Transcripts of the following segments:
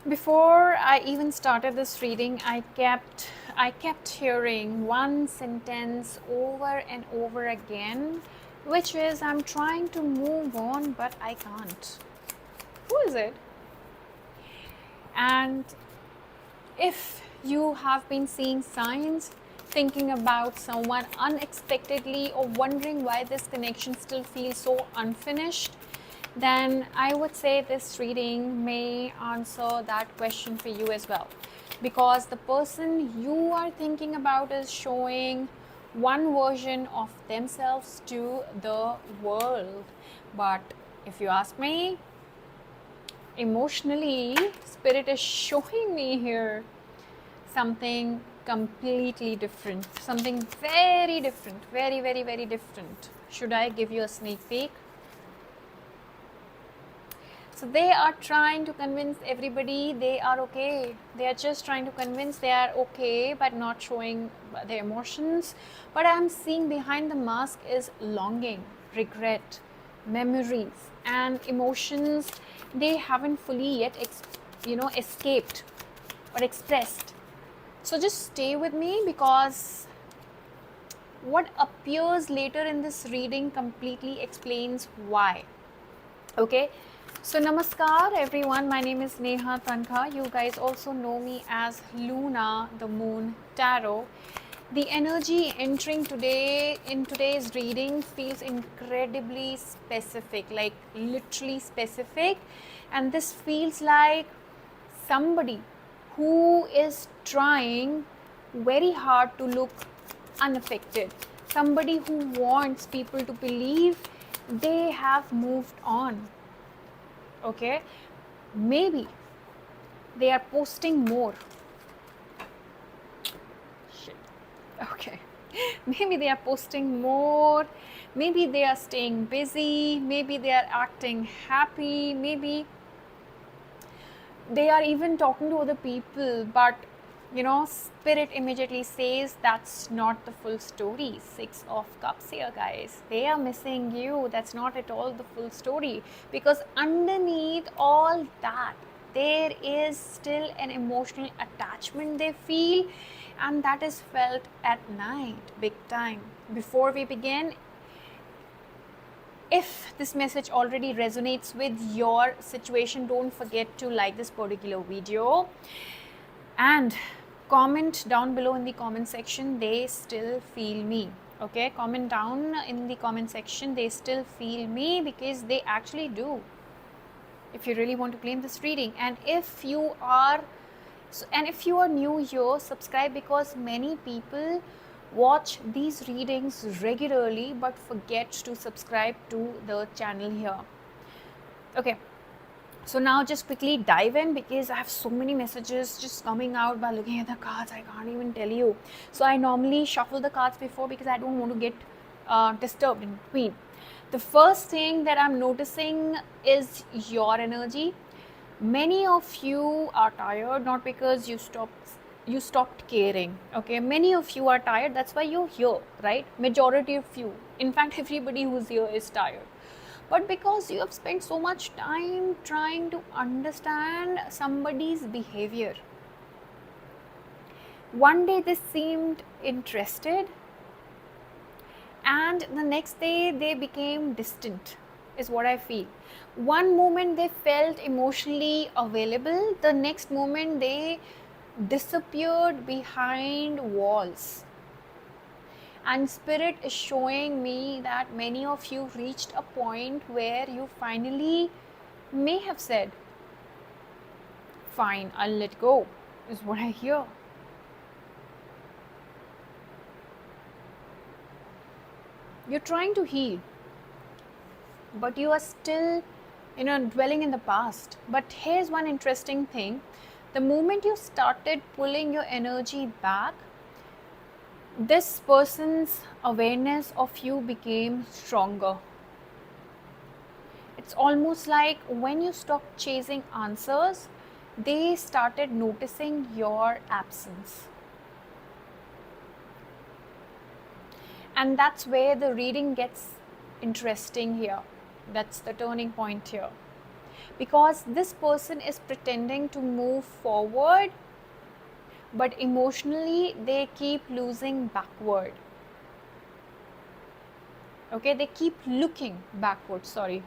Before I even started this reading, I kept hearing one sentence over and over again, which is I'm trying to move on, but I can't. Who is it? And if you have been seeing signs, thinking about someone unexpectedly, or wondering why this connection still feels so unfinished, then I would say this reading may answer that question for you as well. Because the person you are thinking about is showing one version of themselves to the world. But if you ask me, emotionally, Spirit is showing me here something completely different, something very different, very, very, very different. Should I give you a sneak peek? So they are trying to convince everybody they are okay. They are just trying to convince they are okay, but not showing their emotions. But I'm seeing behind the mask is longing, regret, memories, and emotions they haven't fully yet escaped or expressed. So just stay with me, because what appears later in this reading completely explains why. Okay, so namaskar everyone, my name is Neha Tankha. You guys also know me as Luna the Moon Tarot. The energy entering today in today's reading feels incredibly specific, like literally specific, and this feels like somebody who is trying very hard to look unaffected, somebody who wants people to believe they have moved on. Okay, maybe they are posting more. Shit. Okay, maybe they are posting more, maybe they are staying busy, maybe they are acting happy, maybe they are even talking to other people, but Spirit immediately says that's not the full story. 6 of Cups here, guys. They are missing you. That's not at all the full story, because underneath all that, there is still an emotional attachment they feel, and that is felt at night, big time. Before we begin, if this message already resonates with your situation, don't forget to like this particular video and comment down below in the comment section, they still feel me. Okay, comment down in the comment section, they still feel me, because they actually do, if you really want to claim this reading. And if you are new here, subscribe, because many people watch these readings regularly but forget to subscribe to the channel here. Okay, so now just quickly dive in, because I have so many messages just coming out by looking at the cards. I can't even tell you. So I normally shuffle the cards before, because I don't want to get disturbed in between. The first thing that I'm noticing is your energy. Many of you are tired, not because you stopped caring. Okay, many of you are tired, that's why you're here, right? Majority of you, in fact everybody who's here, is tired, but because you have spent so much time trying to understand somebody's behavior. One day they seemed interested, and the next day they became distant, is what I feel. One moment they felt emotionally available, the next moment they disappeared behind walls. And Spirit is showing me that many of you reached a point where you finally may have said, fine, I'll let go, is what I hear. You're trying to heal, but you are still dwelling in the past. But here's one interesting thing. The moment you started pulling your energy back, this person's awareness of you became stronger. It's almost like when you stopped chasing answers, they started noticing your absence. And that's where the reading gets interesting here. That's the turning point here. because this person is pretending to move forward, but emotionally they keep losing backward. Okay, they keep looking backward, sorry.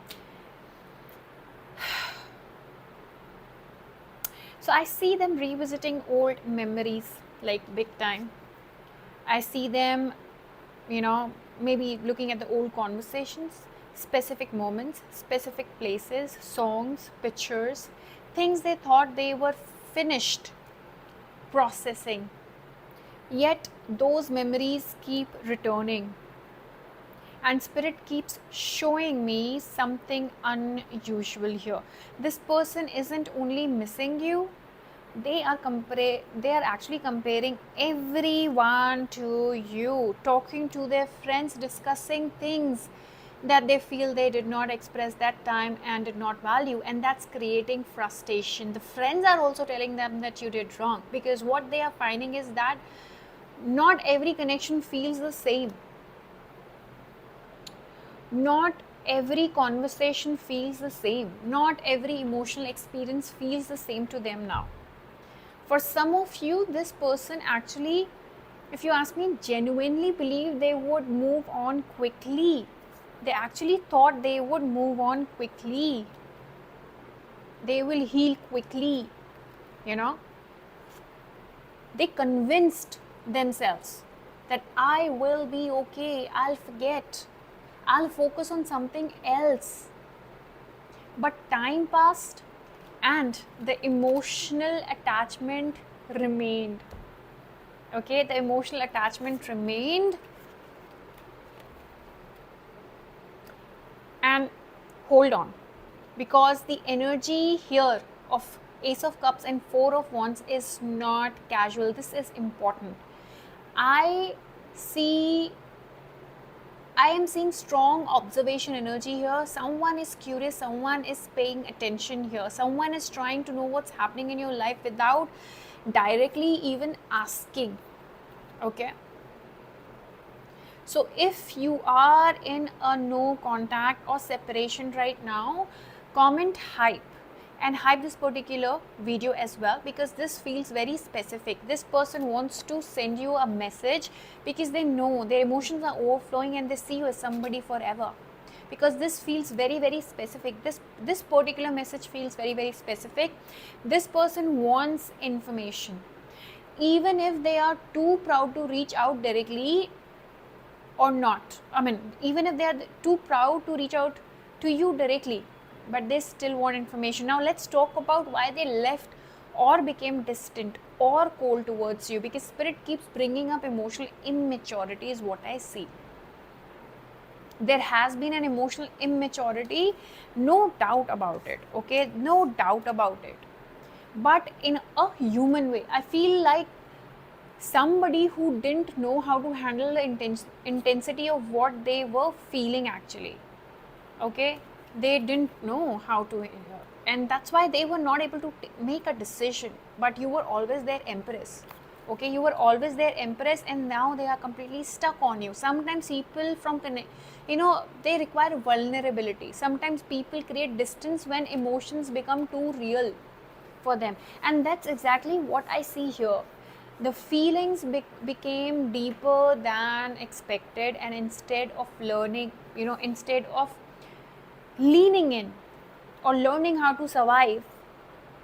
So I see them revisiting old memories, like big time. I see them, maybe looking at the old conversations, specific moments, specific places, songs, pictures, things they thought they were finished processing. Yet those memories keep returning. And spirit keeps showing me something unusual here. This person isn't only missing you, they are actually comparing everyone to you, talking to their friends, discussing things that they feel they did not express that time and did not value, and that's creating frustration. The friends are also telling them that you did wrong, because what they are finding is that not every connection feels the same. Not every conversation feels the same. Not every emotional experience feels the same to them now. For some of you, this person actually, if you ask me, genuinely believed they would move on quickly. They actually thought they would move on quickly. They will heal quickly, They convinced themselves that I will be okay, I'll forget, I'll focus on something else. But time passed and the emotional attachment remained. Okay, the emotional attachment remained. And hold on, because the energy here of Ace of Cups and Four of Wands is not casual. This is important. I am seeing strong observation energy here. Someone is curious, someone is paying attention here. Someone is trying to know what's happening in your life without directly even asking. Okay. So if you are in a no contact or separation right now, comment hype and hype this particular video as well, because this feels very specific. This person wants to send you a message because they know their emotions are overflowing and they see you as somebody forever. Because this feels very, very specific. This particular message feels very, very specific. This person wants information. Even if they are too proud to reach out directly or not. Even if they are too proud to reach out to you directly, but they still want information. Now let's talk about why they left or became distant or cold towards you, because spirit keeps bringing up emotional immaturity is what I see. There has been an emotional immaturity, no doubt about it, okay, no doubt about it. But in a human way, I feel like somebody who didn't know how to handle the intensity of what they were feeling actually. Okay, they didn't know how to, and that's why they were not able to make a decision. But you were always their empress. Okay, you were always their empress, and now they are completely stuck on you. Sometimes people they require vulnerability. Sometimes people create distance when emotions become too real for them, and that's exactly what I see here. The feelings became deeper than expected, and instead of learning, instead of leaning in or learning how to survive,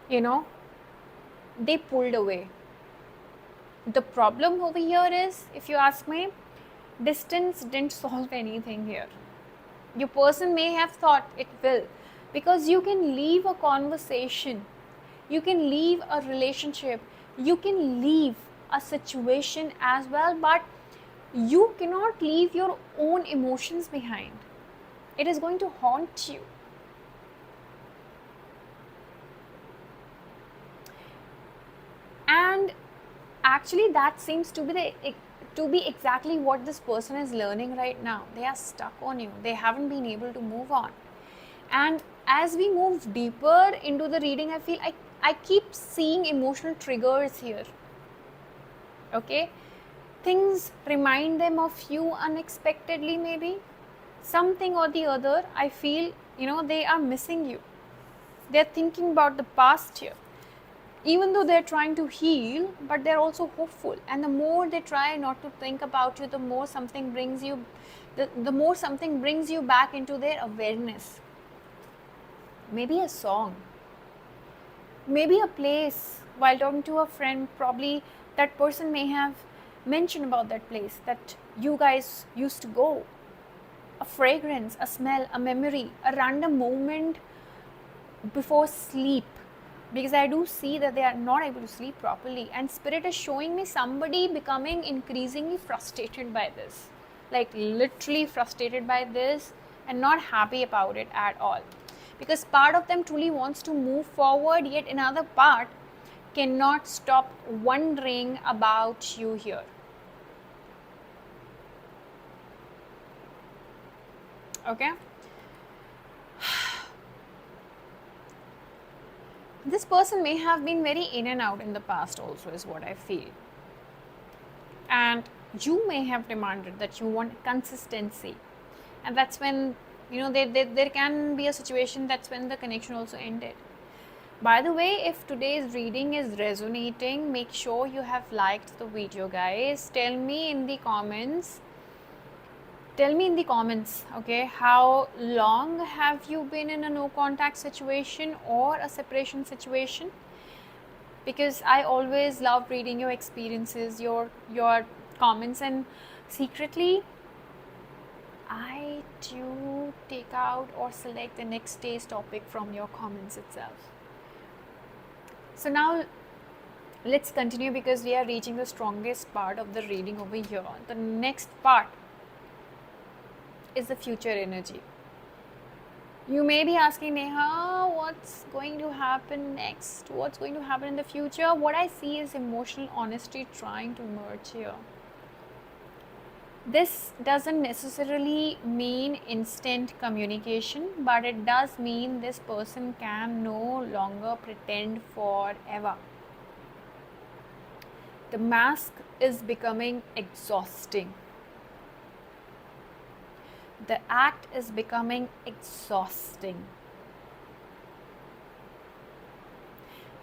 they pulled away. The problem over here is, if you ask me, distance didn't solve anything here. Your person may have thought it will, because you can leave a conversation, you can leave a relationship, you can leave a situation as well, but you cannot leave your own emotions behind. It is going to haunt you. And actually that seems to be exactly what this person is learning right now. They are stuck on you. They haven't been able to move on. And as we move deeper into the reading, I feel I keep seeing emotional triggers here. Okay, things remind them of you unexpectedly, maybe something or the other. I feel they are missing you. They're thinking about the past here. Even though they're trying to heal, but they're also hopeful. And the more they try not to think about you, the more something brings you, the more something brings you back into their awareness. Maybe a song, maybe a place. While talking to a friend, probably that person may have mentioned about that place that you guys used to go. A fragrance, a smell, a memory, a random moment before sleep. Because I do see that they are not able to sleep properly, and spirit is showing me somebody becoming increasingly frustrated by this, like literally frustrated by this and not happy about it at all, because part of them truly wants to move forward, yet another part cannot stop wondering about you here. Okay, this person may have been very in and out in the past also, is what I feel. And you may have demanded that you want consistency. And that's when, there can be a situation, that's when the connection also ended. By the way, if today's reading is resonating, make sure you have liked the video, guys. Tell me in the comments, okay, how long have you been in a no contact situation or a separation situation? Because I always love reading your experiences, your comments, and secretly I do take out or select the next day's topic from your comments itself. So now let's continue, because we are reaching the strongest part of the reading over here. The next part is the future energy. You may be asking, Neha, what's going to happen next? What's going to happen in the future? What I see is emotional honesty trying to merge here. This doesn't necessarily mean instant communication, but it does mean this person can no longer pretend forever. The mask is becoming exhausting. The act is becoming exhausting.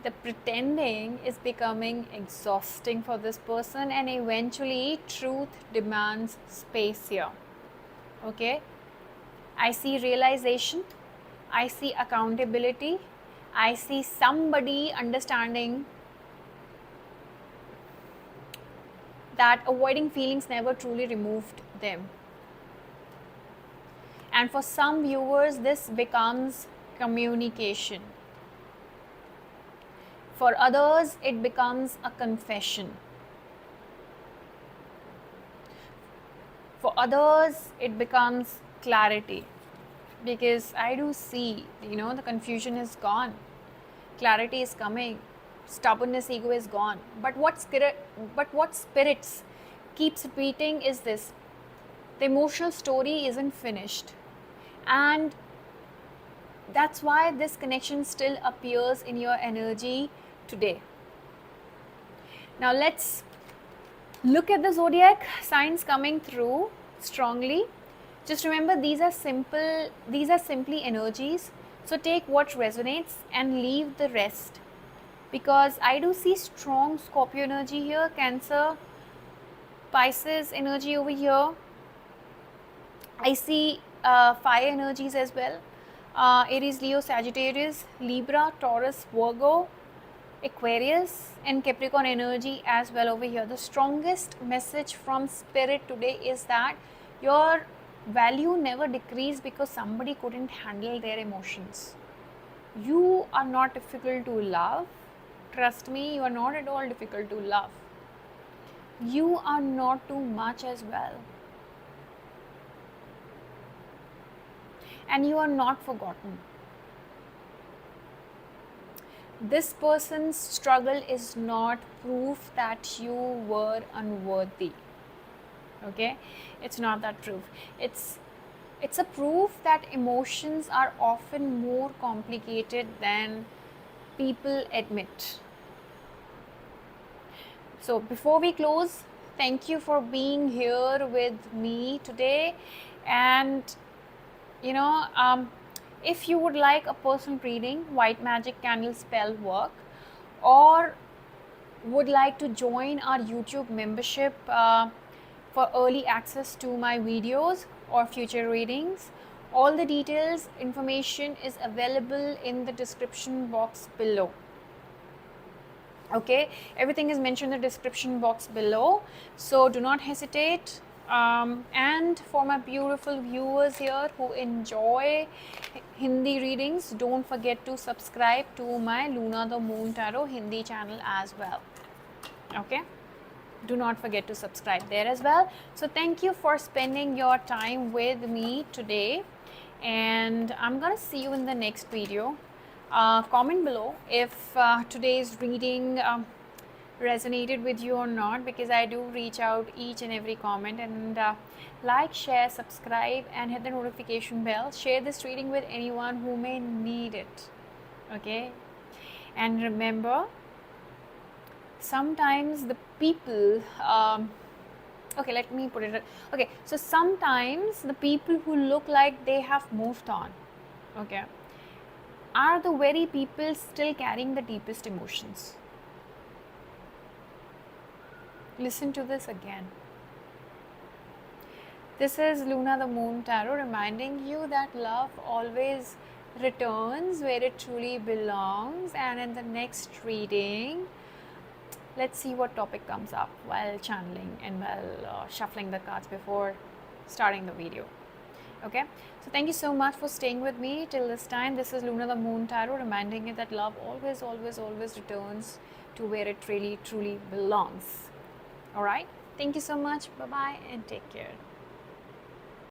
The pretending is becoming exhausting for this person, and eventually truth demands space here. Okay, I see realization, I see accountability, I see somebody understanding that avoiding feelings never truly removed them. And for some viewers, this becomes communication. For others, it becomes a confession. For others, it becomes clarity. Because I do see, the confusion is gone. Clarity is coming. Stubbornness, ego is gone. But what spirits keeps repeating is this: the emotional story isn't finished. And that's why this connection still appears in your energy today. Now let's look at the zodiac signs coming through strongly. Just remember, these are simply energies. So take what resonates and leave the rest. Because I do see strong Scorpio energy here, Cancer, Pisces energy over here. I see fire energies as well. Aries, Leo, Sagittarius, Libra, Taurus, Virgo, Aquarius, and Capricorn energy as well over here. The strongest message from spirit today is that your value never decreased because somebody couldn't handle their emotions. You are not difficult to love. Trust me, you are not at all difficult to love. You are not too much as well. And you are not forgotten. This person's struggle is not proof that you were unworthy. Okay, it's not that proof. It's a proof that emotions are often more complicated than people admit. So before we close, thank you for being here with me today. And If you would like a personal reading, white magic candle spell work, or would like to join our YouTube membership for early access to my videos or future readings, all the details, information is available in the description box below. Okay, everything is mentioned in the description box below, so do not hesitate. And for my beautiful viewers here who enjoy Hindi readings, don't forget to subscribe to my Luna the Moon Tarot Hindi channel as well. Okay, do not forget to subscribe there as well. So thank you for spending your time with me today, and I'm gonna see you in the next video. Comment below if today's reading resonated with you or not, because I do reach out each and every comment. And like, share, subscribe, and hit the notification bell. Share this reading with anyone who may need it. Okay, and remember, sometimes the people okay, let me put it. Okay, so sometimes the people who look like they have moved on, okay, are the very people still carrying the deepest emotions. Listen to this again. This is Luna the Moon Tarot reminding you that love always returns where it truly belongs. And in the next reading, let's see what topic comes up while channeling and while shuffling the cards before starting the video. Okay, so thank you so much for staying with me till this time. This is Luna the Moon Tarot reminding you that love always, always, always returns to where it really, truly belongs. All right, thank you so much. Bye bye and take care.